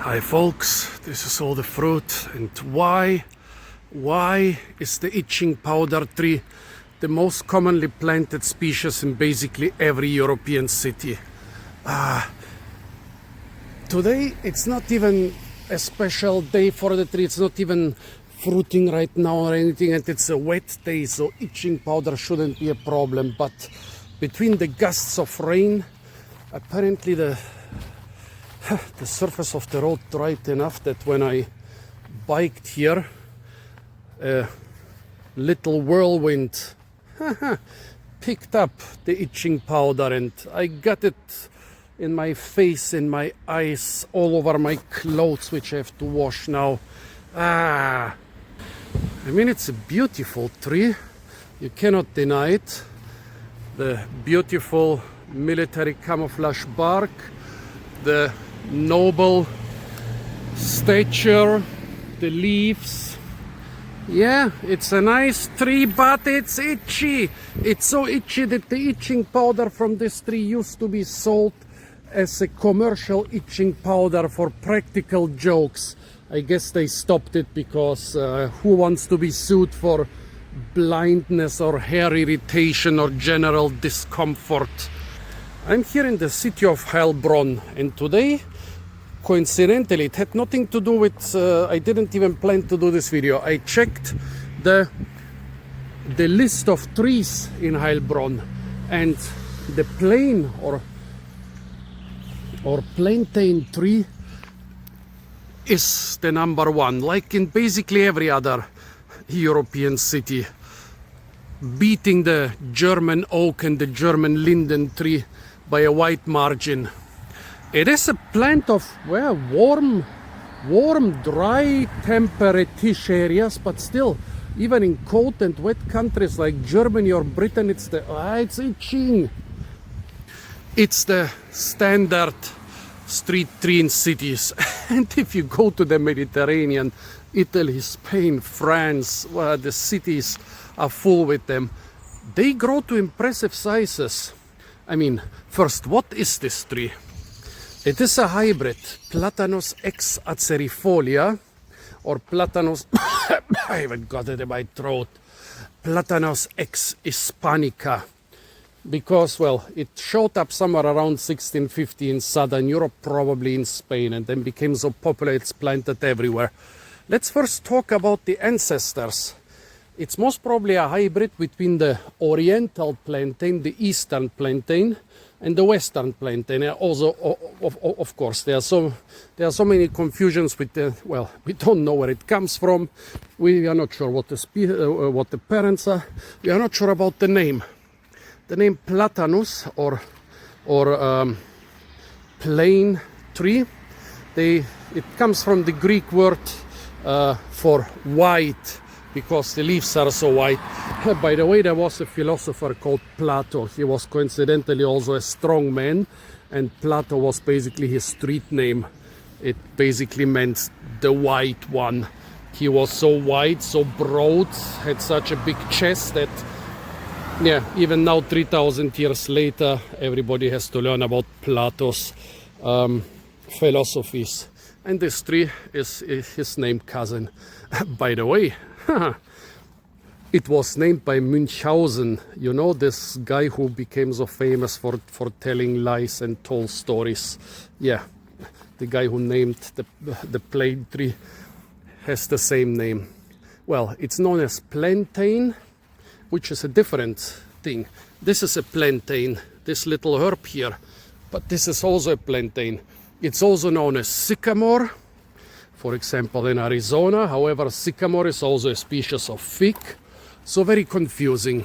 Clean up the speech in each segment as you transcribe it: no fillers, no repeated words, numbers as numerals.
Hi folks, this is all the fruit. And why is the itching powder tree the most commonly planted species in basically every European city? Today it's not even a special day for the tree, it's not even fruiting right now or anything, and it's a wet day, so itching powder shouldn't be a problem. But between the gusts of rain, apparently the surface of the road dried enough that when I biked here, a little whirlwind picked up the itching powder, and I got it in my face, in my eyes, all over my clothes, which I have to wash now. I mean, it's a beautiful tree, you cannot deny it. The beautiful military camouflage bark, the noble stature, the leaves. Yeah, it's a nice tree, but it's itchy. It's so itchy that the itching powder from this tree used to be sold as a commercial itching powder for practical jokes. I guess they stopped it because who wants to be sued for blindness or hair irritation or general discomfort? I'm here in the city of Heilbronn, and today, coincidentally, it had nothing to do with, I didn't even plan to do this video. I checked the list of trees in Heilbronn, and the plane or plantain tree is the number one, like in basically every other European city, beating the German oak and the German linden tree by a wide margin. It is a plant of, well, warm, dry, temperate-ish areas, but still, even in cold and wet countries like Germany or Britain, it's itching. It's the standard street tree in cities. And if you go to the Mediterranean, Italy, Spain, France, well, the cities are full with them. They grow to impressive sizes. I mean, first, what is this tree? It is a hybrid, Platanus X acerifolia, or Platanus, I haven't got it in my throat, Platanus X hispanica, because, well, it showed up somewhere around 1650 in southern Europe, probably in Spain, and then became so popular it's planted everywhere. Let's first talk about the ancestors. It's most probably a hybrid between the oriental plantain, the eastern plantain, and the western plantain. Also, of course, there are so many confusions with the, well, we don't know where it comes from. We are not sure what the parents are. We are not sure about the name. The name Platanus or plane tree, it comes from the Greek word for white, because the leaves are so white. By the way, there was a philosopher called Plato. He was coincidentally also a strong man, and Plato was basically his street name. It basically meant the white one. He was so wide, so broad, had such a big chest that, yeah, even now 3,000 years later, everybody has to learn about Plato's philosophies. And this tree is his name cousin. By the way, it was named by Münchhausen. You know, this guy who became so famous for telling lies and told stories. Yeah, the guy who named the plane tree has the same name. Well, it's known as plantain, which is a different thing. This is a plantain, this little herb here, but this is also a plantain. It's also known as sycamore, for example, in Arizona. However, sycamore is also a species of fig, so very confusing.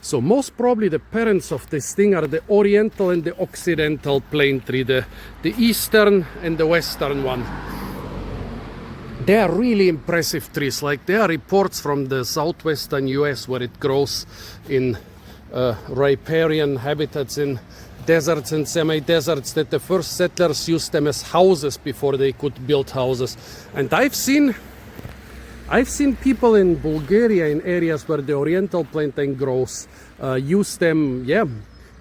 So most probably the parents of this thing are the oriental and the occidental plane tree, the eastern and the western one. They are really impressive trees. Like, there are reports from the southwestern US where it grows in riparian habitats in deserts and semi-deserts, that the first settlers used them as houses before they could build houses. And I've seen people in Bulgaria, in areas where the oriental plantain grows, use them, yeah,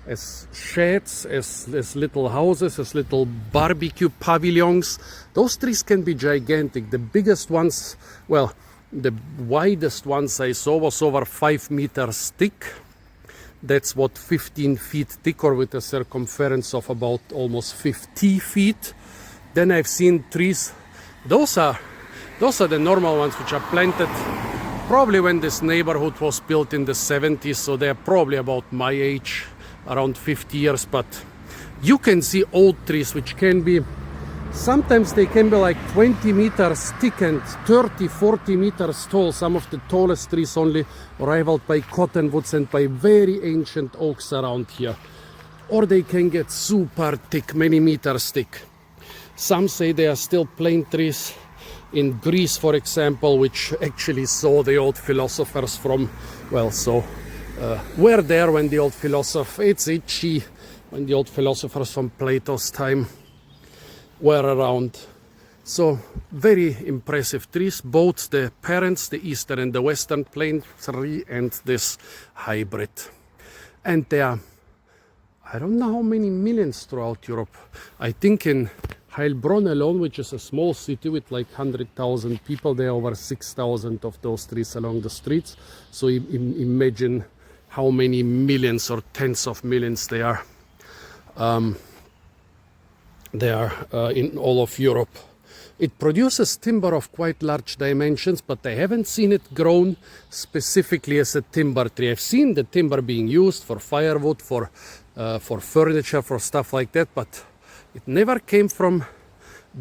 as sheds, as little houses, as little barbecue pavilions. Those trees can be gigantic. The biggest ones, well, the widest ones I saw was over 5 meters thick. That's what, 15 feet thick, or with a circumference of about almost 50 feet. Then I've seen trees, those are the normal ones, which are planted probably when this neighborhood was built in the 70s, so they're probably about my age, around 50 years. But you can see old trees which can be, sometimes they can be like 20 meters thick and 30, 40 meters tall. Some of the tallest trees only rivaled by cottonwoods and by very ancient oaks around here. Or they can get super thick, many meters thick. Some say they are still plane trees in Greece, for example, which actually saw the old philosophers from, well, so were there when the old philosopher, it's itchy, when the old philosophers from Plato's time were around. So very impressive trees, both the parents, the eastern and the western plane tree, and this hybrid. And there are, I don't know how many millions throughout Europe. I think in Heilbronn alone, which is a small city with like 100,000 people, there are over 6,000 of those trees along the streets. So imagine how many millions or tens of millions they are. In all of Europe. It produces timber of quite large dimensions, but I haven't seen it grown specifically as a timber tree. I've seen the timber being used for firewood, for furniture, for stuff like that, but it never came from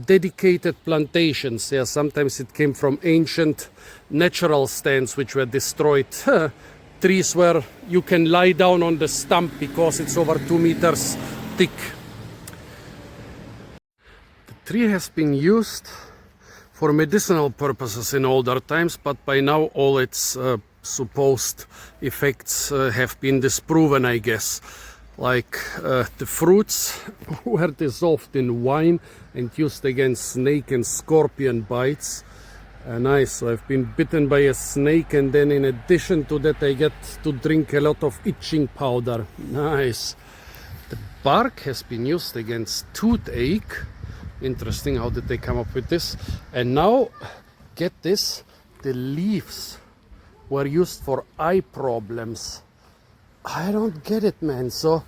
dedicated plantations. Yeah, sometimes it came from ancient natural stands which were destroyed. Trees where you can lie down on the stump because it's over 2 meters thick. The tree has been used for medicinal purposes in older times, but by now all its supposed effects have been disproven, I guess. Like the fruits were dissolved in wine and used against snake and scorpion bites. Nice, so I've been bitten by a snake, and then in addition to that I get to drink a lot of itching powder. Nice. The bark has been used against toothache. Interesting, how did they come up with this? And now, get this, the leaves were used for eye problems. I don't get it, man. So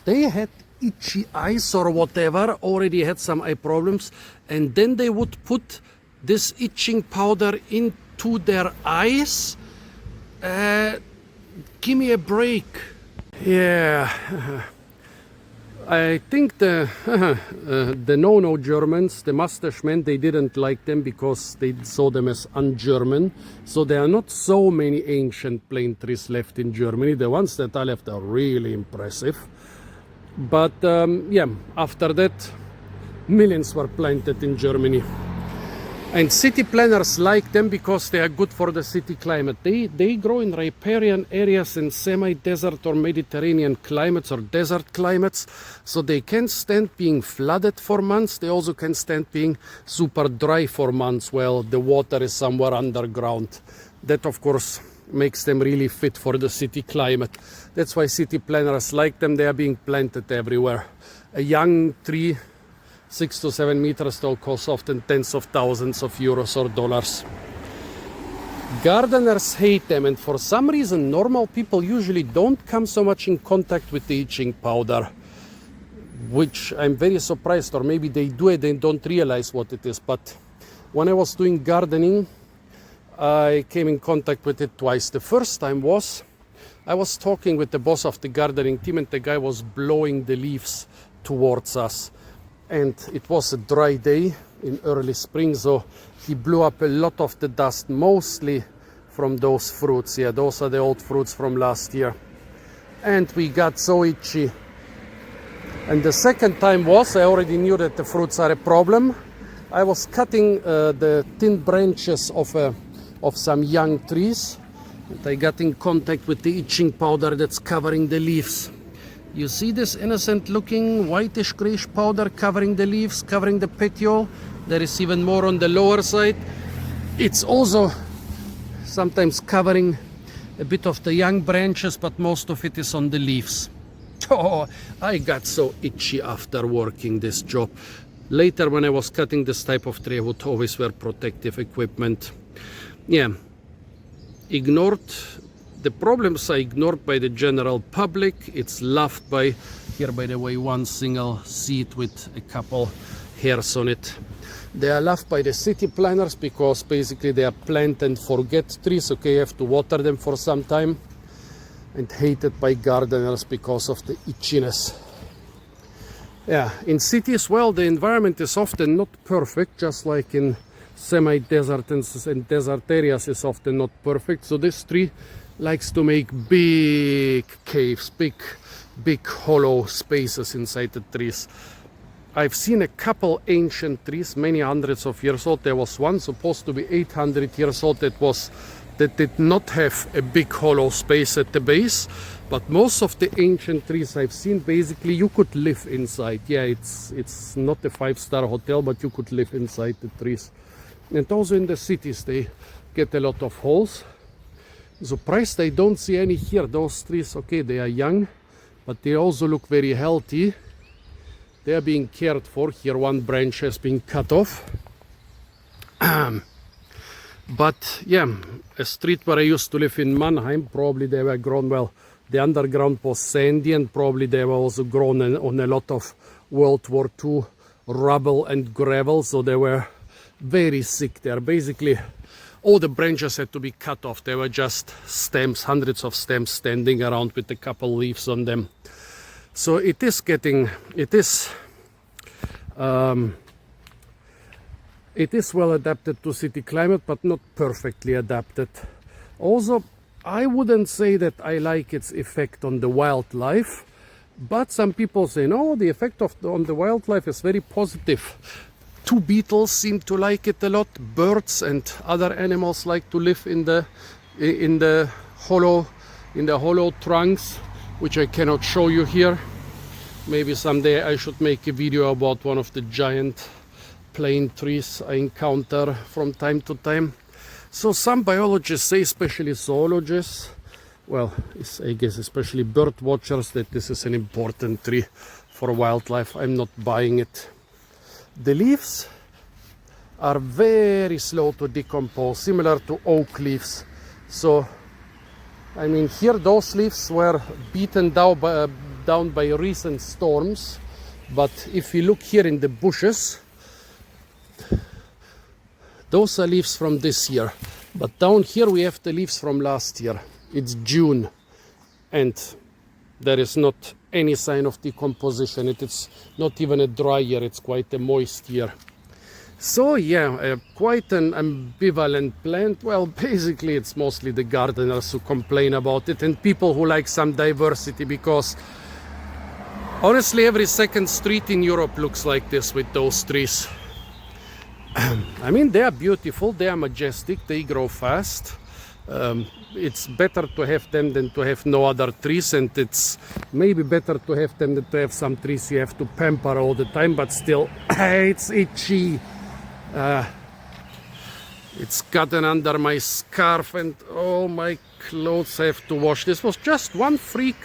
they had itchy eyes or whatever, already had some eye problems, and then they would put this itching powder into their eyes. Give me a break. Yeah. I think the no-no Germans, the Mastersmen, they didn't like them because they saw them as un-German. So there are not so many ancient plane trees left in Germany. The ones that are left are really impressive. But yeah, after that, millions were planted in Germany. And city planners like them because they are good for the city climate. They grow in riparian areas in semi-desert or Mediterranean climates or desert climates. So they can stand being flooded for months. They also can stand being super dry for months while the water is somewhere underground. That, of course, makes them really fit for the city climate. That's why city planners like them. They are being planted everywhere. A young tree, 6 to 7 meters tall, costs often tens of thousands of euros or dollars. Gardeners hate them, and for some reason normal people usually don't come so much in contact with the itching powder, which I'm very surprised, or maybe they do it and don't realize what it is. But when I was doing gardening, I came in contact with it twice. The first time was, I was talking with the boss of the gardening team, and the guy was blowing the leaves towards us. And it was a dry day in early spring, so he blew up a lot of the dust, mostly from those fruits. Yeah, those are the old fruits from last year. And we got so itchy. And the second time was, I already knew that the fruits are a problem. I was cutting the thin branches of some young trees, and I got in contact with the itching powder that's covering the leaves. You see this innocent looking whitish grayish powder covering the leaves, covering the petiole. There is even more on the lower side. It's also sometimes covering a bit of the young branches, but most of it is on the leaves. Oh, I got so itchy after working this job. Later, when I was cutting this type of tree, I would always wear protective equipment. Yeah, ignored. The problems are ignored by the general public. It's loved by, here by the way, one single seed with a couple hairs on it. They are loved by the city planners because basically they are plant and forget trees. Okay, you have to water them for some time. And hated by gardeners because of the itchiness. Yeah, in cities, well, the environment is often not perfect, just like in semi-desert and desert areas is often not perfect. So this tree likes to make big caves, big hollow spaces inside the trees. I've seen a couple ancient trees, many hundreds of years old. There was one supposed to be 800 years old that did not have a big hollow space at the base, but most of the ancient trees I've seen, basically you could live inside. Yeah, it's not a 5-star hotel, but you could live inside the trees. And also in the cities they get a lot of holes. Surprised I don't see any here. Those trees, okay, they are young, but they also look very healthy. They are being cared for. Here one branch has been cut off. But yeah, a street where I used to live in Mannheim, probably they were grown, well, the underground was sandy and probably they were also grown on a lot of World War II rubble and gravel, so they were very sick there. Basically, all the branches had to be cut off. They were just stems, hundreds of stems standing around with a couple leaves on them. So it is well adapted to city climate, but not perfectly adapted. Also, I wouldn't say that I like its effect on the wildlife, but some people say, no, the effect on the wildlife is very positive. 2 beetles seem to like it a lot. Birds and other animals like to live in the hollow trunks, which I cannot show you here. Maybe someday I should make a video about one of the giant plane trees I encounter from time to time. So some biologists say, especially zoologists, well, I guess especially bird watchers, that this is an important tree for wildlife. I'm not buying it. The leaves are very slow to decompose, similar to oak leaves. So, I mean, here those leaves were beaten down by recent storms. But if you look here in the bushes, those are leaves from this year. But down here we have the leaves from last year. It's June and there is not any sign of decomposition. It's not even a dry year, it's quite a moist year. So yeah, quite an ambivalent plant. Well, basically it's mostly the gardeners who complain about it and people who like some diversity, because honestly every second street in Europe looks like this with those trees. I mean, they are beautiful, they are majestic, they grow fast. It's better to have them than to have no other trees, and it's maybe better to have them than to have some trees you have to pamper all the time, but still, it's itchy. It's gotten under my scarf and all my clothes I have to wash. This was just one freak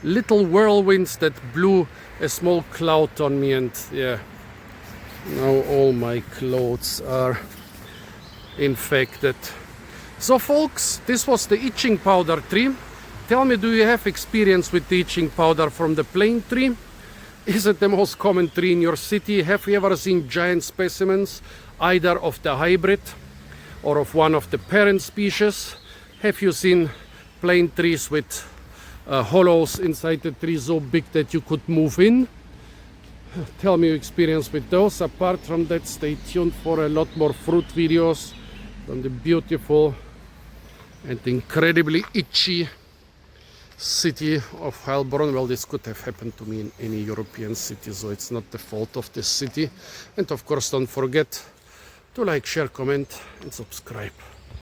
little whirlwind that blew a small cloud on me, and yeah, now all my clothes are infected. So folks, this was the itching powder tree. Tell me, do you have experience with the itching powder from the plane tree? Is it the most common tree in your city? Have you ever seen giant specimens, either of the hybrid or of one of the parent species? Have you seen plane trees with hollows inside the tree so big that you could move in? Tell me your experience with those. Apart from that, stay tuned for a lot more fruit videos from the beautiful and incredibly itchy city of Heilbronn. Well, this could have happened to me in any European city, so it's not the fault of this city. And of course, don't forget to like, share, comment and subscribe.